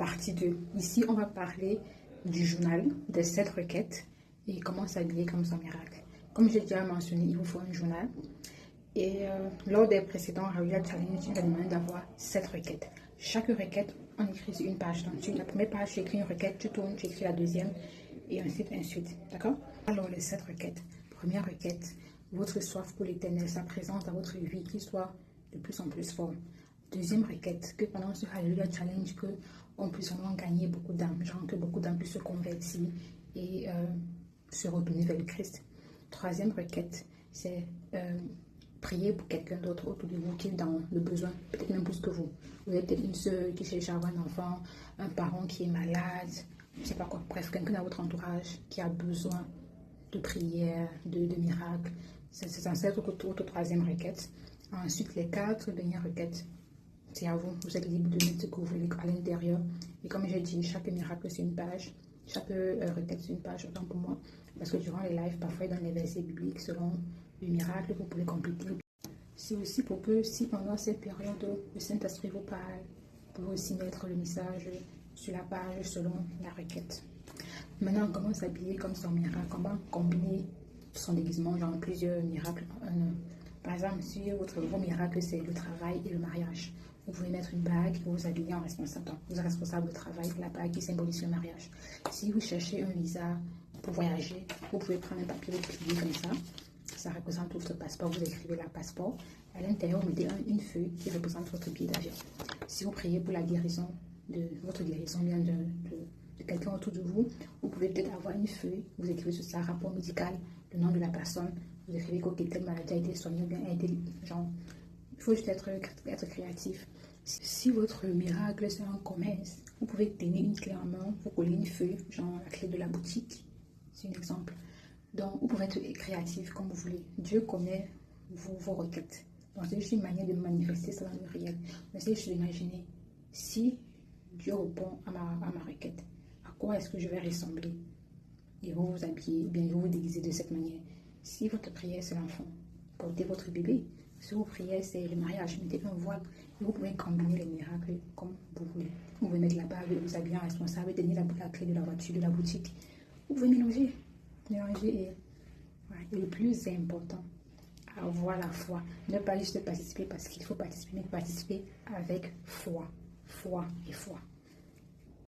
partie 2. Ici, on va parler du journal, des 7 requêtes et comment s'habiller comme son miracle. Comme j'ai déjà mentionné, il vous faut un journal. Et lors des précédents Raria Challenge, il a demandé d'avoir 7 requêtes. Chaque requête, on écrit sur une page. Donc, sur la première page, tu écris une requête, tu tournes, tu écris la deuxième, et ainsi de suite. D'accord? Alors, les 7 requêtes. Première requête, votre soif pour l'éternel, sa présence dans votre vie, qui soit de plus en plus fort. Deuxième requête, que pendant ce Hallelujah Challenge, que on puisse vraiment gagner beaucoup d'âmes, genre que beaucoup d'âmes puissent se convertir et se retourner vers le Christ. Troisième requête, c'est prier pour quelqu'un d'autre autour de vous qui est dans le besoin, peut-être même plus que vous. Vous êtes peut-être une soeur qui cherche à avoir un enfant, un parent qui est malade, je ne sais pas quoi, bref, quelqu'un dans votre entourage qui a besoin de prières, de miracles. C'est censé être votre troisième requête. Ensuite, les 4 dernières requêtes, c'est à vous. Vous êtes libre de mettre ce que vous voulez à l'intérieur. Et comme j'ai dit, chaque miracle, c'est une page. Chaque requête, c'est une page, autant pour moi. Parce que durant les lives, parfois, dans les versets bibliques, selon le miracle, vous pouvez compléter. C'est aussi pour que, si pendant cette période, le Saint-Esprit vous parle, vous pouvez aussi mettre le message sur la page selon la requête. Maintenant, comment s'habiller comme son miracle? Comment combiner son déguisement, genre plusieurs miracles en un. Par exemple, si votre gros miracle, c'est le travail et le mariage, vous pouvez mettre une bague et vous habiller en responsable. Vous êtes responsable du travail, la bague qui symbolise le mariage. Si vous cherchez un visa pour voyager, vous pouvez prendre un papier plié comme ça. Ça représente votre passeport. Vous écrivez la passeport. À l'intérieur, vous mettez une feuille qui représente votre billet d'avion. Si vous priez pour la guérison, votre guérison vient de quelqu'un autour de vous, vous pouvez peut-être avoir une feuille. Vous écrivez sur ça, rapport médical, le nom de la personne. Vous écrivez que telle maladie a été soignée ou bien a été... Genre, il faut juste être créatif. Si votre miracle, c'est un commerce, vous pouvez tenir une clé en main, vous coller une feuille, genre la clé de la boutique. C'est un exemple. Donc, vous pouvez être créatif comme vous voulez. Dieu connaît vos requêtes. Donc, c'est juste une manière de manifester ça dans le réel. Mais c'est juste d'imaginer, si Dieu répond à ma requête, à quoi est-ce que je vais ressembler? Et vous vous habillez, bien vous vous déguisez de cette manière. Si votre prière, c'est l'enfant, portez votre bébé. Si votre prière, c'est le mariage, mettez un voile. Et vous pouvez combiner les miracles comme vous voulez. Vous pouvez mettre la bague, vous habiller en responsable, tenir la clé de la voiture, de la boutique. Vous pouvez mélanger. Et le plus important, avoir la foi. Ne pas juste participer parce qu'il faut participer, mais participer avec foi. Foi et foi.